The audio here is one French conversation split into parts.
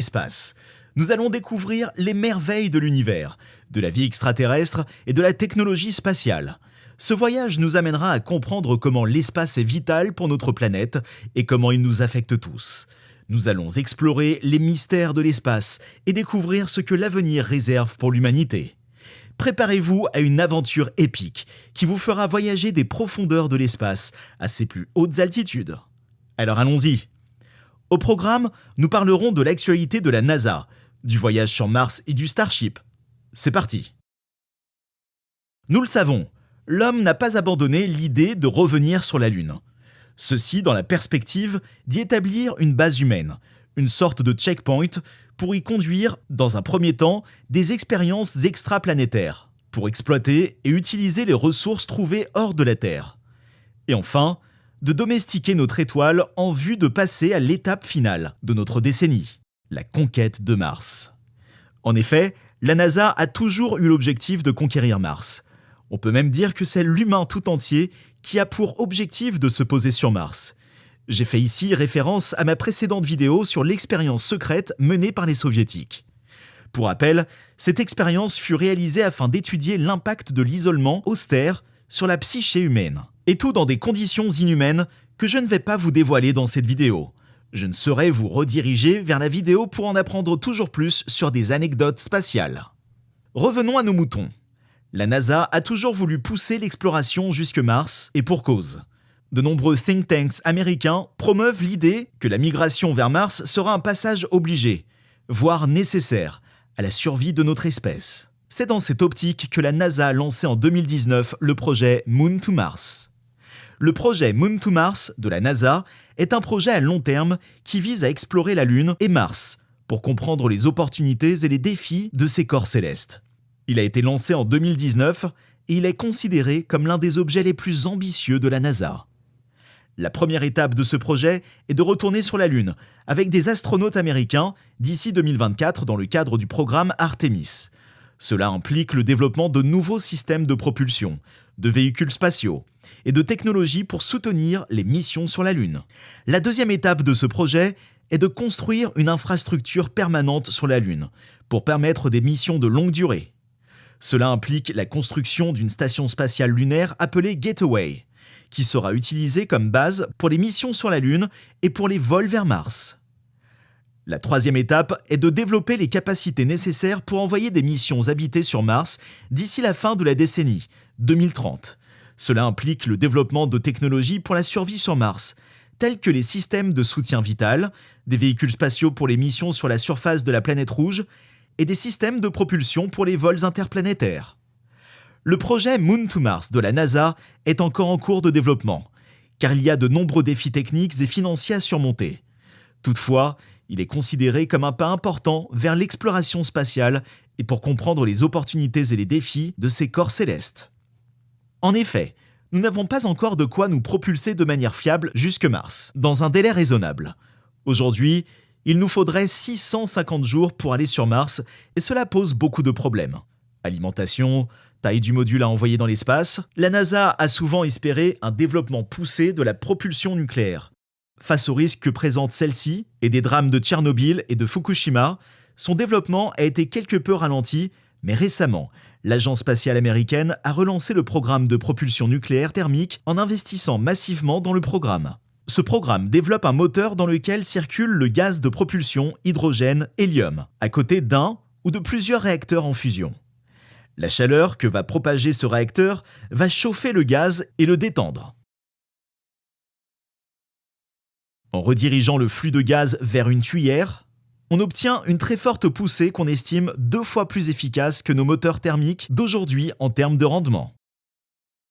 Espace. Nous allons découvrir les merveilles de l'univers, de la vie extraterrestre et de la technologie spatiale. Ce voyage nous amènera à comprendre comment l'espace est vital pour notre planète et comment il nous affecte tous. Nous allons explorer les mystères de l'espace et découvrir ce que l'avenir réserve pour l'humanité. Préparez-vous à une aventure épique qui vous fera voyager des profondeurs de l'espace à ses plus hautes altitudes. Alors allons-y. Au programme, nous parlerons de l'actualité de la NASA, du voyage sur Mars et du Starship. C'est parti. Nous le savons, l'homme n'a pas abandonné l'idée de revenir sur la Lune. Ceci dans la perspective d'y établir une base humaine, une sorte de checkpoint pour y conduire, dans un premier temps, des expériences extraplanétaires, pour exploiter et utiliser les ressources trouvées hors de la Terre. Et enfin, de domestiquer notre étoile en vue de passer à l'étape finale de notre décennie, la conquête de Mars. En effet, la NASA a toujours eu l'objectif de conquérir Mars. On peut même dire que c'est l'humain tout entier qui a pour objectif de se poser sur Mars. J'ai fait ici référence à ma précédente vidéo sur l'expérience secrète menée par les soviétiques. Pour rappel, cette expérience fut réalisée afin d'étudier l'impact de l'isolement austère sur la psyché humaine. Et tout dans des conditions inhumaines que je ne vais pas vous dévoiler dans cette vidéo. Je ne saurais vous rediriger vers la vidéo pour en apprendre toujours plus sur des anecdotes spatiales. Revenons à nos moutons. La NASA a toujours voulu pousser l'exploration jusque Mars, et pour cause. De nombreux think tanks américains promeuvent l'idée que la migration vers Mars sera un passage obligé, voire nécessaire, à la survie de notre espèce. C'est dans cette optique que la NASA a lancé en 2019 le projet Moon to Mars. Le projet Moon to Mars de la NASA est un projet à long terme qui vise à explorer la Lune et Mars pour comprendre les opportunités et les défis de ces corps célestes. Il a été lancé en 2019 et il est considéré comme l'un des objets les plus ambitieux de la NASA. La première étape de ce projet est de retourner sur la Lune avec des astronautes américains d'ici 2024 dans le cadre du programme Artemis. Cela implique le développement de nouveaux systèmes de propulsion, de véhicules spatiaux et de technologies pour soutenir les missions sur la Lune. La deuxième étape de ce projet est de construire une infrastructure permanente sur la Lune pour permettre des missions de longue durée. Cela implique la construction d'une station spatiale lunaire appelée Gateway, qui sera utilisée comme base pour les missions sur la Lune et pour les vols vers Mars. La troisième étape est de développer les capacités nécessaires pour envoyer des missions habitées sur Mars d'ici la fin de la décennie, 2030. Cela implique le développement de technologies pour la survie sur Mars, telles que les systèmes de soutien vital, des véhicules spatiaux pour les missions sur la surface de la planète rouge et des systèmes de propulsion pour les vols interplanétaires. Le projet Moon to Mars de la NASA est encore en cours de développement, car il y a de nombreux défis techniques et financiers à surmonter. Toutefois, il est considéré comme un pas important vers l'exploration spatiale et pour comprendre les opportunités et les défis de ces corps célestes. En effet, nous n'avons pas encore de quoi nous propulser de manière fiable jusque Mars, dans un délai raisonnable. Aujourd'hui, il nous faudrait 650 jours pour aller sur Mars et cela pose beaucoup de problèmes. Alimentation, taille du module à envoyer dans l'espace, la NASA a souvent espéré un développement poussé de la propulsion nucléaire. Face aux risques que présente celle-ci et des drames de Tchernobyl et de Fukushima, son développement a été quelque peu ralenti, mais récemment, l'agence spatiale américaine a relancé le programme de propulsion nucléaire thermique en investissant massivement dans le programme. Ce programme développe un moteur dans lequel circule le gaz de propulsion hydrogène-hélium, à côté d'un ou de plusieurs réacteurs en fusion. La chaleur que va propager ce réacteur va chauffer le gaz et le détendre. En redirigeant le flux de gaz vers une tuyère, on obtient une très forte poussée qu'on estime 2 fois plus efficace que nos moteurs thermiques d'aujourd'hui en termes de rendement.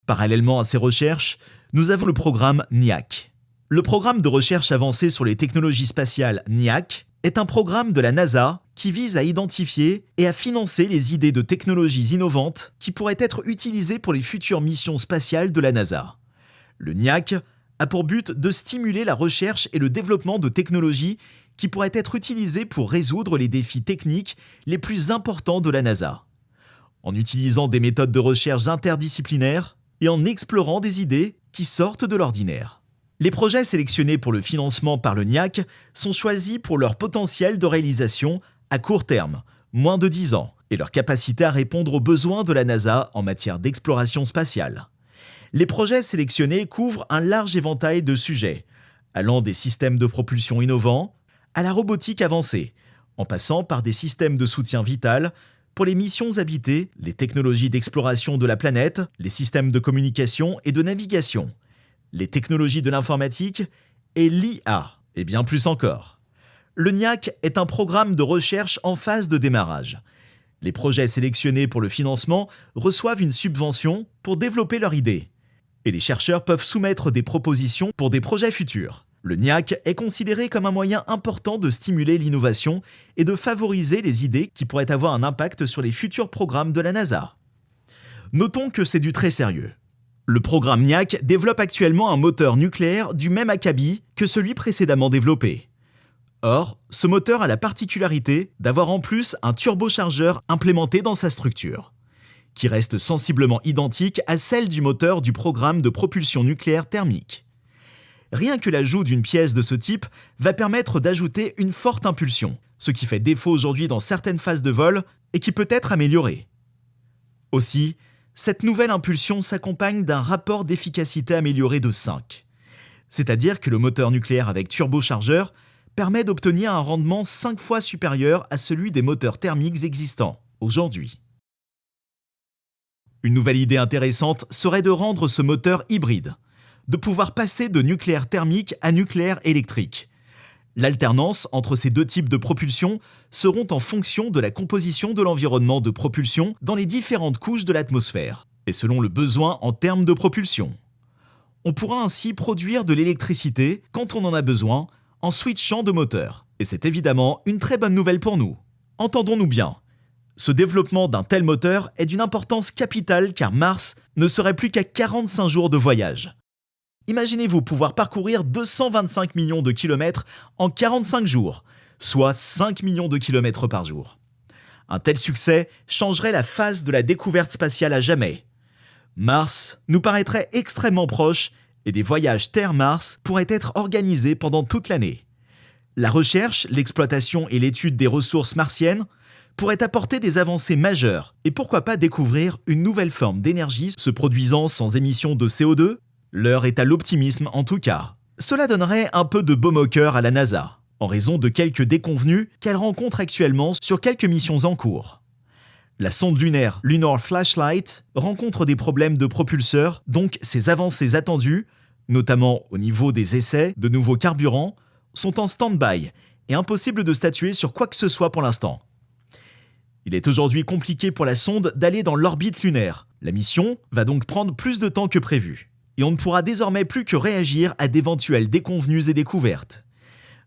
Parallèlement à ces recherches, nous avons le programme NIAC. Le programme de recherche avancée sur les technologies spatiales NIAC est un programme de la NASA qui vise à identifier et à financer les idées de technologies innovantes qui pourraient être utilisées pour les futures missions spatiales de la NASA. Le NIAC a pour but de stimuler la recherche et le développement de technologies qui pourraient être utilisées pour résoudre les défis techniques les plus importants de la NASA, en utilisant des méthodes de recherche interdisciplinaires et en explorant des idées qui sortent de l'ordinaire. Les projets sélectionnés pour le financement par le NIAC sont choisis pour leur potentiel de réalisation à court terme, moins de 10 ans, et leur capacité à répondre aux besoins de la NASA en matière d'exploration spatiale. Les projets sélectionnés couvrent un large éventail de sujets, allant des systèmes de propulsion innovants à la robotique avancée, en passant par des systèmes de soutien vital pour les missions habitées, les technologies d'exploration de la planète, les systèmes de communication et de navigation, les technologies de l'informatique et l'IA, et bien plus encore. Le NIAC est un programme de recherche en phase de démarrage. Les projets sélectionnés pour le financement reçoivent une subvention pour développer leur idée. Et les chercheurs peuvent soumettre des propositions pour des projets futurs. Le NIAC est considéré comme un moyen important de stimuler l'innovation et de favoriser les idées qui pourraient avoir un impact sur les futurs programmes de la NASA. Notons que c'est du très sérieux. Le programme NIAC développe actuellement un moteur nucléaire du même acabit que celui précédemment développé. Or, ce moteur a la particularité d'avoir en plus un turbochargeur implémenté dans sa structure, qui reste sensiblement identique à celle du moteur du programme de propulsion nucléaire thermique. Rien que l'ajout d'une pièce de ce type va permettre d'ajouter une forte impulsion, ce qui fait défaut aujourd'hui dans certaines phases de vol et qui peut être amélioré. Aussi, cette nouvelle impulsion s'accompagne d'un rapport d'efficacité amélioré de 5. C'est-à-dire que le moteur nucléaire avec turbochargeur permet d'obtenir un rendement 5 fois supérieur à celui des moteurs thermiques existants aujourd'hui. Une nouvelle idée intéressante serait de rendre ce moteur hybride, de pouvoir passer de nucléaire thermique à nucléaire électrique. L'alternance entre ces deux types de propulsion seront en fonction de la composition de l'environnement de propulsion dans les différentes couches de l'atmosphère, et selon le besoin en termes de propulsion. On pourra ainsi produire de l'électricité quand on en a besoin en switchant de moteur. Et c'est évidemment une très bonne nouvelle pour nous. Entendons-nous bien. Ce développement d'un tel moteur est d'une importance capitale car Mars ne serait plus qu'à 45 jours de voyage. Imaginez-vous pouvoir parcourir 225 millions de kilomètres en 45 jours, soit 5 millions de kilomètres par jour. Un tel succès changerait la phase de la découverte spatiale à jamais. Mars nous paraîtrait extrêmement proche et des voyages Terre-Mars pourraient être organisés pendant toute l'année. La recherche, l'exploitation et l'étude des ressources martiennes pourraient apporter des avancées majeures et pourquoi pas découvrir une nouvelle forme d'énergie se produisant sans émission de CO2. L'heure est à l'optimisme en tout cas. Cela donnerait un peu de baume au cœur à la NASA, en raison de quelques déconvenues qu'elle rencontre actuellement sur quelques missions en cours. La sonde lunaire Lunar Flashlight rencontre des problèmes de propulseur, donc ses avancées attendues, notamment au niveau des essais de nouveaux carburants, sont en stand-by et impossible de statuer sur quoi que ce soit pour l'instant. Il est aujourd'hui compliqué pour la sonde d'aller dans l'orbite lunaire. La mission va donc prendre plus de temps que prévu. Et on ne pourra désormais plus que réagir à d'éventuelles déconvenues et découvertes.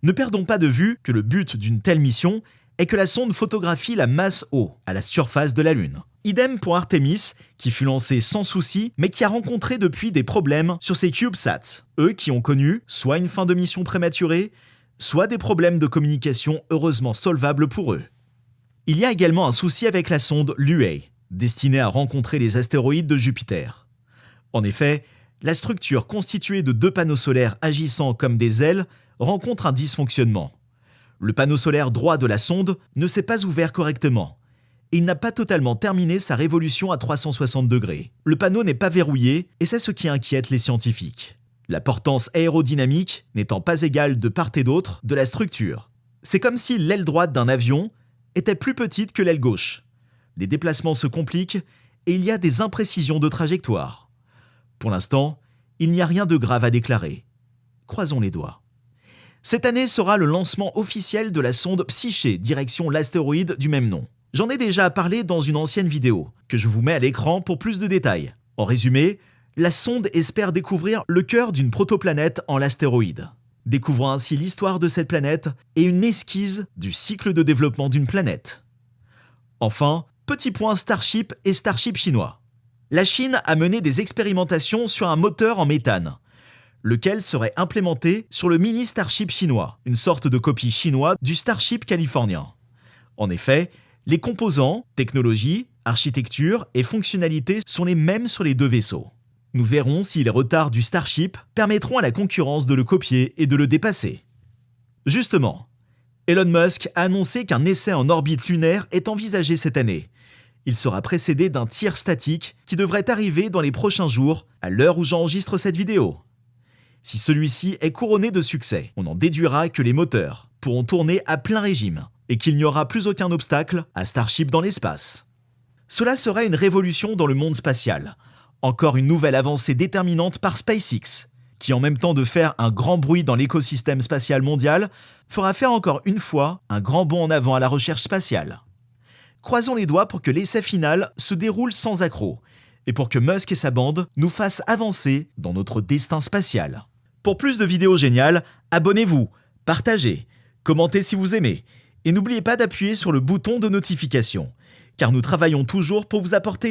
Ne perdons pas de vue que le but d'une telle mission est que la sonde photographie la masse eau à la surface de la Lune. Idem pour Artemis, qui fut lancée sans souci, mais qui a rencontré depuis des problèmes sur ses CubeSats, eux qui ont connu soit une fin de mission prématurée, soit des problèmes de communication heureusement solvables pour eux. Il y a également un souci avec la sonde Luey, destinée à rencontrer les astéroïdes de Jupiter. En effet, la structure constituée de 2 panneaux solaires agissant comme des ailes rencontre un dysfonctionnement. Le panneau solaire droit de la sonde ne s'est pas ouvert correctement. Et il n'a pas totalement terminé sa révolution à 360 degrés. Le panneau n'est pas verrouillé et c'est ce qui inquiète les scientifiques. La portance aérodynamique n'étant pas égale de part et d'autre de la structure. C'est comme si l'aile droite d'un avion était plus petite que l'aile gauche. Les déplacements se compliquent et il y a des imprécisions de trajectoire. Pour l'instant, il n'y a rien de grave à déclarer. Croisons les doigts. Cette année sera le lancement officiel de la sonde Psyché direction l'astéroïde du même nom. J'en ai déjà parlé dans une ancienne vidéo, que je vous mets à l'écran pour plus de détails. En résumé, la sonde espère découvrir le cœur d'une protoplanète en l'astéroïde, découvrant ainsi l'histoire de cette planète et une esquisse du cycle de développement d'une planète. Enfin, petit point Starship et Starship chinois. La Chine a mené des expérimentations sur un moteur en méthane, lequel serait implémenté sur le mini Starship chinois, une sorte de copie chinoise du Starship californien. En effet, les composants, technologies, architecture et fonctionnalités sont les mêmes sur les 2 vaisseaux. Nous verrons si les retards du Starship permettront à la concurrence de le copier et de le dépasser. Justement, Elon Musk a annoncé qu'un essai en orbite lunaire est envisagé cette année. Il sera précédé d'un tir statique qui devrait arriver dans les prochains jours, à l'heure où j'enregistre cette vidéo. Si celui-ci est couronné de succès, on en déduira que les moteurs pourront tourner à plein régime et qu'il n'y aura plus aucun obstacle à Starship dans l'espace. Cela serait une révolution dans le monde spatial. Encore une nouvelle avancée déterminante par SpaceX, qui en même temps de faire un grand bruit dans l'écosystème spatial mondial, fera faire encore une fois un grand bond en avant à la recherche spatiale. Croisons les doigts pour que l'essai final se déroule sans accroc, et pour que Musk et sa bande nous fassent avancer dans notre destin spatial. Pour plus de vidéos géniales, abonnez-vous, partagez, commentez si vous aimez, et n'oubliez pas d'appuyer sur le bouton de notification, car nous travaillons toujours pour vous apporter les